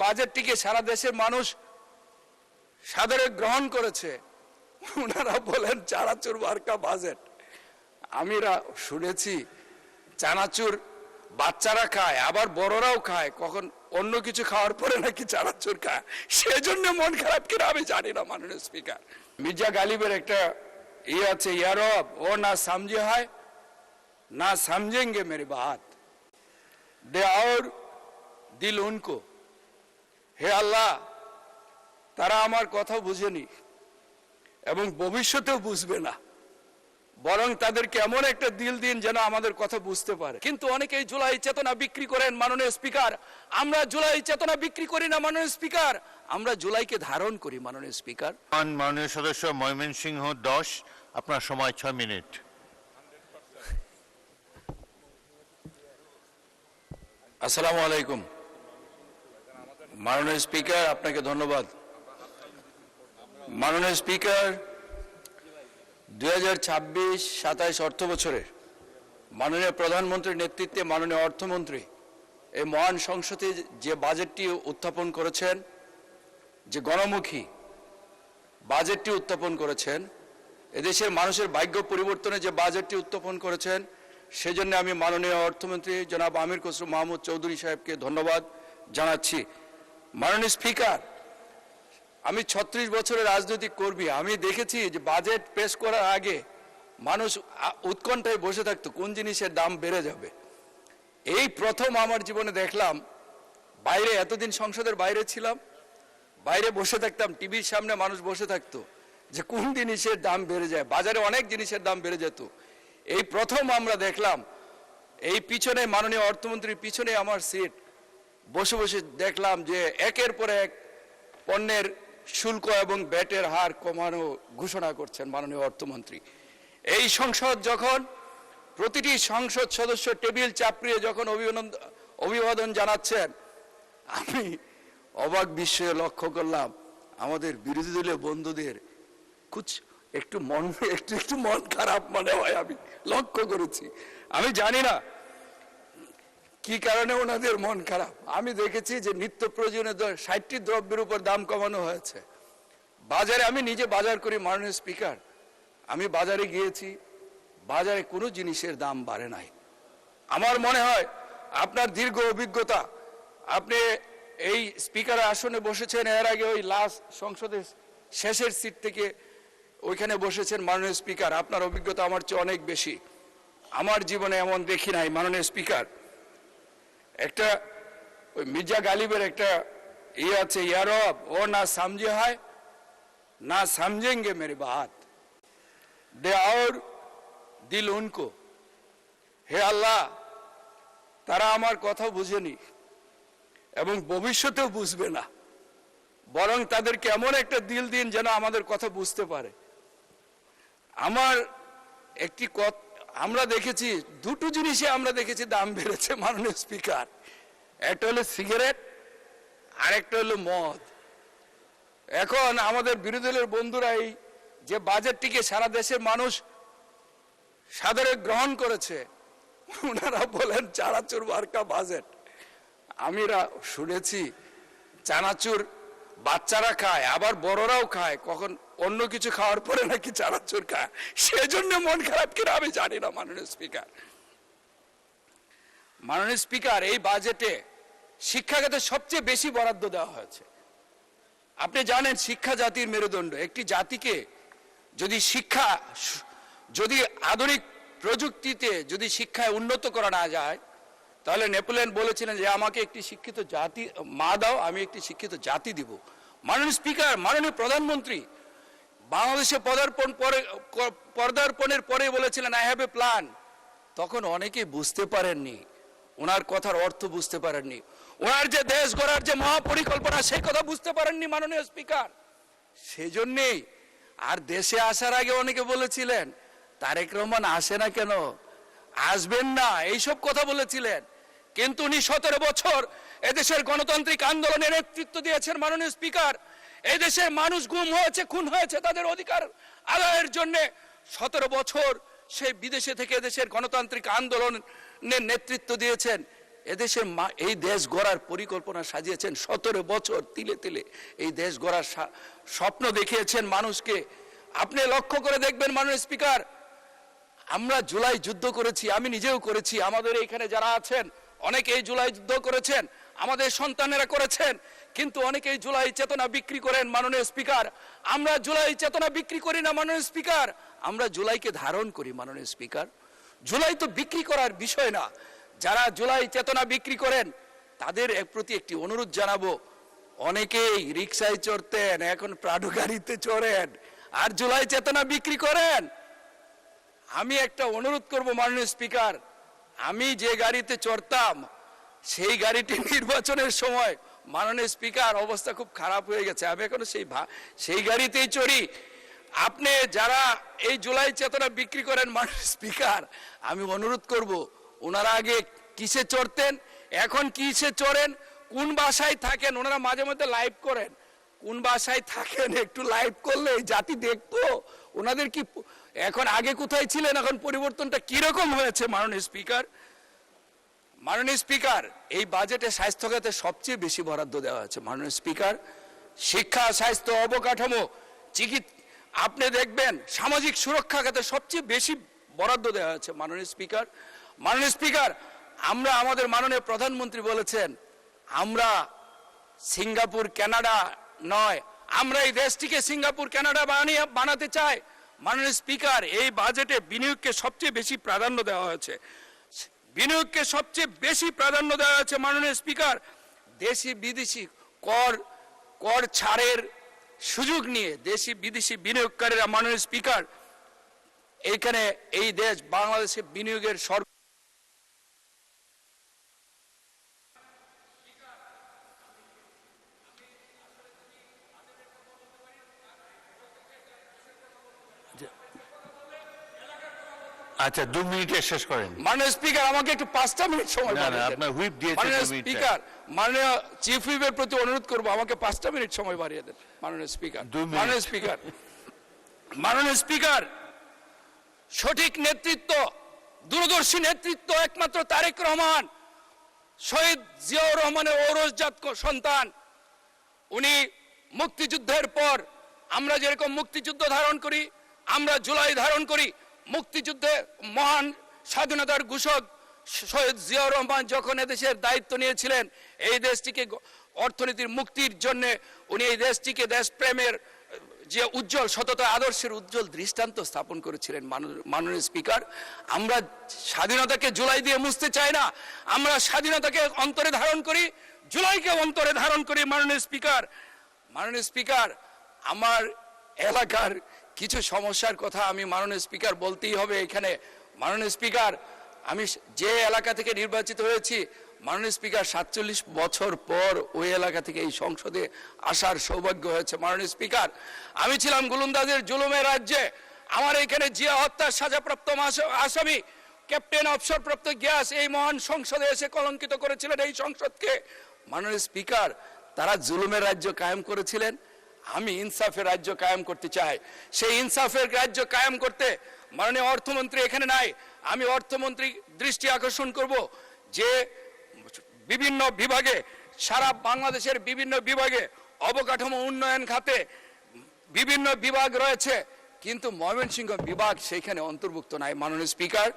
বাজেটটিকে সারা দেশের মানুষ সাদরে গ্রহণ করেছে, ওনারা বলেন চানাচুর মার্কা বাজেট। আমিরা শুনেছি চানাচুর বাচ্চারা খায়, আবার বড়রাও খায়, কখন অন্য কিছু খাওয়ার পরে নাকি চানাচুর খায়, সেজন্য মন খারাপ কিনা আমি জানি না। মাননীয় স্পিকার, মির্জা গালিবের একটা আছে, ইয়ারব ও না সমঝে হয় না সমঝেंगे मेरी बात, दे और दिल उनको। হে আল্লাহ, তারা আমার কথা বুঝেনি এবং ভবিষ্যতেও বুঝবে না, বরং তাদেরকে এমন একটা দিল দিন যেন আমাদের কথা বুঝতে পারে। কিন্তু অনেকেই জুলাই চেতনা বিক্রি করেন মাননীয় স্পিকার, আমরা জুলাই চেতনা বিক্রি করি না মাননীয় স্পিকার, আমরা জুলাইকে ধারণ করি মাননীয় স্পিকার। মাননীয় সদস্য ময়মনসিংহ 10, আপনার সময় 6 মিনিট। আসসালামু আলাইকুম মাননীয় স্পিকার, আপনাকে ধন্যবাদ। মাননীয় স্পিকার, 2026-27 অর্থ বছরে মাননীয় প্রধানমন্ত্রীর নেতৃত্বে মাননীয় অর্থমন্ত্রী এই মহান সংসদে যে বাজেটটি উত্থাপন করেছেন, যে গণমুখী বাজেটটি উত্থাপন করেছেন, এদেশের মানুষের ভাগ্য পরিবর্তনে যে বাজেটটি উত্থাপন করেছেন, সেজন্য আমি মাননীয় অর্থমন্ত্রী জনাব আমির খসরু মাহমুদ চৌধুরী সাহেবকে ধন্যবাদ জানাচ্ছি। মাননীয় স্পিকার, আমি 36 বছরের রাজনৈতিক কর্মী, আমি দেখেছি যে বাজেট পেশ করার আগে মানুষ উৎকণ্ঠায় বসে থাকতো কোন জিনিসের দাম বেড়ে যাবে। এই প্রথম আমার জীবনে দেখলাম, বাইরে এতদিন সংসদের বাইরে ছিলাম, বাইরে বসে থাকতাম, টিভির সামনে মানুষ বসে থাকতো যে কোন জিনিসের দাম বেড়ে যায়, বাজারে অনেক জিনিসের দাম বেড়ে যেত। এই প্রথম আমরা দেখলাম, এই পিছনে মাননীয় অর্থমন্ত্রীর পিছনে আমার সিট, বসে বসে দেখলাম যে একের পর এক পণ্যের শুল্ক এবং ব্যাটের হার কমানো ঘোষণা করছেন মাননীয় অর্থমন্ত্রী। এই সংসদ যখন প্রতিটি সংসদ সদস্য টেবিল চাপড়িয়ে যখন অভিবাদন জানাচ্ছেন, আমি অবাক বিস্ময়ে লক্ষ্য করলাম আমাদের বিরোধী দলীয় বন্ধুদের একটু মন খারাপ মনে হয়, আমি লক্ষ্য করেছি। আমি জানি না কি কারণে ওনাদের মন খারাপ। আমি দেখেছি যে নিত্য প্রয়োজনীয় 60টি দ্রব্যের উপর দাম কমানো হয়েছে। বাজারে, আমি নিজে বাজার করি মাননীয় স্পিকার, আমি বাজারে গিয়েছি, বাজারে কোনো জিনিসের দাম বাড়ে নাই। আমার মনে হয় আপনার দীর্ঘ অভিজ্ঞতা, আপনি এই স্পিকারের আসনে বসেছেন, এর আগে ওই লাস্ট সংসদের শেষের সিট থেকে ওইখানে বসেছেন মাননীয় স্পিকার, আপনার অভিজ্ঞতা আমার চেয়ে অনেক বেশি। আমার জীবনে এমন দেখি নাই মাননীয় স্পিকার। একটা ওই মির্জা গালিবের একটা আছে, ইয়ারব ও না সমঝে হয় না সমঝেंगे मेरी बात, दे और दिल उनको। হে আল্লাহ, তারা আমার কথা বুঝেনি এবং ভবিষ্যতেও বুঝবে না, বরং তাদেরকে এমন একটা দিল দিন যেন আমাদের কথা বুঝতে পারে। আমার একটি আমরা দেখেছি, দুটো জিনিসে আমরা দেখেছি দাম বেড়েছে মাননীয় স্পিকার, একটা হলো সিগারেট আর একটা হলো মদ। এখন আমাদের বিরোধী দলের বন্ধুরা এই যে বাজেটটিকে সারা দেশের মানুষ সাদরে গ্রহণ করেছে, ওনারা বলেন চানাচুর মার্কা বাজেট। আমিরা শুনেছি চানাচুর বাচ্চারা খায়, আবার বড়রাও খায়, কখন অন্য কিছু খাওয়ার পরে নাকি চানাচুর খায়, সেজন্য মন খারাপ কিনা আমি জানি না। মাননীয় স্পিকার, এই বাজেটে শিক্ষা খাতে সবচেয়ে বেশি বরাদ্দ দেওয়া হয়েছে। আপনি জানেন শিক্ষা জাতির মেরুদণ্ড। একটি জাতিকে যদি আধুনিক প্রযুক্তিতে যদি শিক্ষায় উন্নত করা না যায়, তাহলে নেপোলিয়ন বলেছিলেন যে আমাকে একটি শিক্ষিত জাতি মা দাও, আমি একটি শিক্ষিত জাতি দিব। মাননীয় স্পিকার, মাননীয় প্রধানমন্ত্রী বাংলাদেশে পদার্পণের পরে বলেছিলেন আই হ্যাভ এ প্ল্যান। তখন অনেকেই বুঝতে পারেননি, ওনার কথার অর্থ বুঝতে পারেননি, ওনার যে দেশ গড়ার যে মহাপরিকল্পনা সেই কথা বুঝতে পারেননি মাননীয় স্পিকার। সেই জন্যেই আর দেশে আসার আগে অনেকে বলেছিলেন তারেক রহমান আসে না কেন, আসবেন না, এইসব কথা বলেছিলেন। কিন্তু উনি 17 বছর এদেশের গণতান্ত্রিক আন্দোলনের নেতৃত্ব দিয়েছেন মাননীয় স্পিকার। এদেশের মানুষ গুম হয়েছে, খুন হয়েছে, তাদের অধিকার আদায়ের জন্য 17 বছর সেই বিদেশে থেকে দেশের গণতান্ত্রিক আন্দোলনের নেতৃত্ব দিয়েছেন। এদেশের এই দেশ গড়ার পরিকল্পনা সাজিয়েছেন 17 বছর তিলে তিলে এই দেশ গড়ার স্বপ্ন দেখিয়েছেন মানুষকে। আপনি লক্ষ্য করে দেখবেন মাননীয় স্পিকার, আমরা জুলাই যুদ্ধ করেছি, আমি নিজেও করেছি, আমাদের এখানে যারা আছেন অনেকে এই জুলাই যুদ্ধ করেছেন, আমাদের সন্তানেরা করেছেন, কিন্তু অনেকেই জুলাই চেতনা বিক্রি করেন মাননীয় স্পিকার। আমরা জুলাই চেতনা বিক্রি করি না মাননীয় স্পিকার, আমরা জুলাইকে ধারণ করি মাননীয় স্পিকার। জুলাই তো বিক্রি করার বিষয় না। যারা জুলাই চেতনা বিক্রি করেন তাদের প্রতি একটি অনুরোধ জানাবো, অনেকেই রিকশায় চড়তেন, এখন প্রাডো গাড়িতে চড়েন আর জুলাই চেতনা বিক্রি করেন। আমি একটা অনুরোধ করব মাননীয় স্পিকার, আমি যে গাড়িতে চড়তাম সেই গাড়িটি নির্বাচনের সময় মাননীয় স্পিকার অবস্থা খুব খারাপ হয়ে গেছে, আমি এখন সেই গাড়িতেই চড়ি। আপনি যারা এই জুলাই চেতনা বিক্রি করেন মাননীয় স্পিকার, আমি অনুরোধ করব ওনারা আগে কিসে চড়তেন, এখন কিসে চড়েন, কোন বাসায় থাকেন, ওনারা মাঝে মধ্যে লাইভ করেন, কোন বাসায় থাকেন একটু লাইভ করলে এই জাতি দেখতো ওনাদের কি এখন আগে কোথায় ছিলেন, এখন পরিবর্তনটা কিরকম হয়েছে মাননীয় স্পিকার। মাননীয় স্পিকার, এই বাজেটে স্বাস্থ্য খাতে সবচেয়ে বেশি বরাদ্দ দেওয়া হয়েছে মাননীয় স্পিকার। শিক্ষা, স্বাস্থ্য, অবকাঠামো, চিকিৎসা, আপনি দেখবেন সামাজিক সুরক্ষা খাতে সবচেয়ে বেশি বরাদ্দ দেওয়া হয়েছে মাননীয় স্পিকার। মাননীয় স্পিকার, আমরা আমাদের মাননীয় প্রধানমন্ত্রী বলেছেন আমরা সিঙ্গাপুর কানাডা নয়, আমরা এই দেশটিকে সিঙ্গাপুর কানাডা বানাতে চাই। মাননীয় স্পিকার, এই বাজেটে বিনিয়োগকে সবচেয়ে বেশি প্রাধান্য দেওয়া হয়েছে, বিনিয়োগকে সবচেয়ে বেশি প্রাধান্য দেওয়া হয়েছে মাননীয় স্পিকার। দেশি বিদেশি কর ছাড়ের সুযোগ নিয়ে দেশি বিদেশি বিনিয়োগকারীরা মাননীয় স্পিকার এইখানে এই দেশ বাংলাদেশে বিনিয়োগের আচ্ছা 2 মিনিটে শেষ করেন। মাননীয় স্পিকার, আমাকে একটু 5টা মিনিট সময় না না, বাড়িয়ে দেন। আপনার হুইপ দিয়েছে মাননীয় 2 মিনিট। স্পিকার, মাননীয় চিফ হুইপের প্রতি অনুরোধ করব আমাকে 5টা মিনিট সময় বাড়িয়ে দেন মাননীয় স্পিকার। 2 মিনিট। মাননীয় স্পিকার, মাননীয় স্পিকার, সঠিক নেতৃত্ব, দূরদর্শী নেতৃত্ব একমাত্র তারেক রহমান, শহীদ জিয়াউর রহমানের ঔরসজাত সন্তান। উনি মুক্তিযুদ্ধের পর আমরা যেরকম মুক্তিযুদ্ধ ধারণ করি, আমরা জুলাই ধারণ করি, মুক্তিযুদ্ধে মহান স্বাধীনতার ঘোষক শহীদ জিয়াউর রহমান যখন এদেশের দায়িত্ব নিয়েছিলেন, এই দেশটিকে অর্থনীতির মুক্তির জন্য উনি এই দেশটিকে দেশপ্রেমের যে উজ্জ্বল সততা আদর্শের উজ্জ্বল দৃষ্টান্ত স্থাপন করেছিলেন মাননীয় স্পিকার। আমরা স্বাধীনতাকে জুলাই দিয়ে মুছতে চাই না, আমরা স্বাধীনতাকে অন্তরে ধারণ করি, জুলাইকে অন্তরে ধারণ করি মাননীয় স্পিকার। মাননীয় স্পিকার, আমার এলাকার কিছু সমস্যার কথা আমি মাননীয় স্পিকার বলতেই হবে এখানে। মাননীয় স্পিকার, আমি যে এলাকা থেকে নির্বাচিত হয়েছি মাননীয় স্পিকার 47 বছর পর ওই এলাকা থেকে এই সংসদে আসার সৌভাগ্য হয়েছে মাননীয় স্পিকার। আমি ছিলাম গোলন্দাজের জুলুমের রাজ্যে, আমার এখানে জিয়া হত্যার সাজাপ্রাপ্ত আসামি ক্যাপ্টেন অবসরপ্রাপ্ত গ্যাস এই মহান সংসদে এসে কলঙ্কিত করেছিলেন এই সংসদকে। মাননীয় স্পিকার, তারা জুলুমের রাজ্য কায়েম করেছিলেন, আমি ইনসাফের রাজ্য কায়েম করতে চাই। সেই ইনসাফের রাজ্য কায়েম করতে মাননীয় অর্থমন্ত্রী এখানে নাই, আমি অর্থমন্ত্রী দৃষ্টি আকর্ষণ করব যে বিভিন্ন বিভাগে, সারা বাংলাদেশের বিভিন্ন বিভাগে অবকাঠামো উন্নয়ন খাতে বিভিন্ন বিভাগ রয়েছে, কিন্তু ময়মনসিংহ বিভাগ সেইখানে অন্তর্ভুক্ত নাই মাননীয় স্পিকার।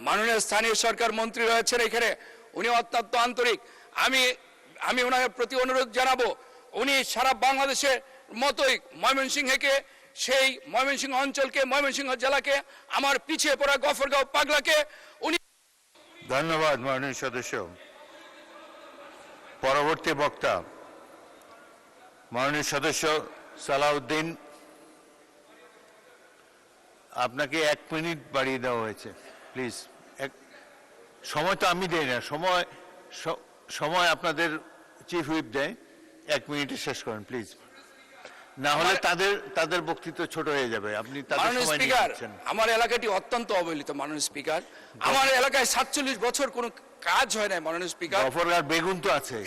মাননীয় স্থানীয় সরকার মন্ত্রী রয়েছেন এখানে, উনি অত্যন্ত আন্তরিক, আমি ওনার প্রতি অনুরোধ জানাবো উনি সারা বাংলাদেশের মতোই ময়মনসিংহকে, সেই ময়মনসিংহ অঞ্চলকে, ময়মনসিংহ জেলাকে, আমার পিছিয়ে পড়া গফরগাঁও পাগলাকে উনি। ধন্যবাদ মাননীয় সদস্য। পরবর্তী বক্তা মাননীয় সদস্য সালাউদ্দিন, আপনাকে 1 মিনিট বাড়িয়ে দেওয়া হয়েছে, প্লিজ। সময় তো আমি দেই না, সময় আপনাদের চিফ হুইপ দেয়। 1 মিনিটে শেষ করেন প্লিজ, না হলে তাদের বক্তৃত্ব ছোট হয়ে যাবে। আপনি মাননীয় স্পিকার, আমার এলাকাটি অত্যন্ত অবহেলিত মাননীয় স্পিকার। আমার এলাকায় 47 বছর কোনো কাজ হয় না মাননীয় স্পিকার। গফরগাঁও বেগুন তো আছে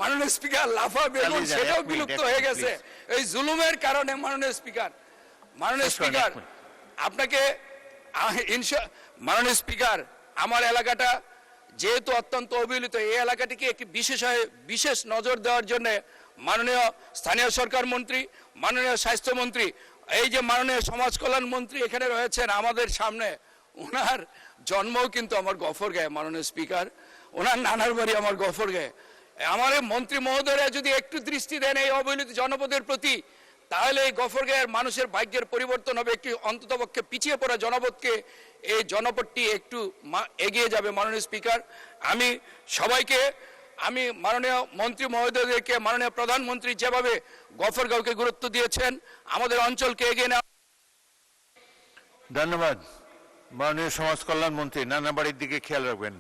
মাননীয় স্পিকার, লাফা বেগুন সেটাও বিলুপ্ত হয়ে গেছে এই জুলুমের কারণে মাননীয় স্পিকার। মাননীয় স্পিকার, আপনাকে মাননীয় স্পিকার, আমার এলাকাটা যেহেতু অত্যন্ত অবহেলিত, এই এলাকাটিকে একটি বিশেষ নজর দেওয়ার জন্য মাননীয় স্থানীয় সরকার মন্ত্রী, মাননীয় স্বাস্থ্যমন্ত্রী, এই যে মাননীয় সমাজ কল্যাণ মন্ত্রী এখানে রয়েছেন আমাদের সামনে, ওনার জন্মও কিন্তু আমার গফরগাঁয়ে। মাননীয় স্পিকার, ওনার নানার বাড়ি আমার গফরগাঁয়ে। আমার এই মন্ত্রী মহোদয়রা যদি একটু দৃষ্টি দেন এই অবহেলিত জনপদের প্রতি, তাহলে এই গফরগাঁয়ের মানুষের ভাগ্যের পরিবর্তন হবে। একটি অন্ততপক্ষে পিছিয়ে পড়া জনপদকে এই জনপদটি একটু এগিয়ে যাবে। মাননীয় স্পিকার, আমি সবাইকে, আমি মাননীয় মন্ত্রী মহোদয়দেরকে, মাননীয় প্রধানমন্ত্রী যেভাবে গফরগাঁওকে গুরুত্ব দিয়েছেন, আমাদের অঞ্চলকে এগিয়ে নেওয়া। ধন্যবাদ। মাননীয় সমাজ কল্যাণ মন্ত্রী, নানা বাড়ির দিকে খেয়াল রাখবেন।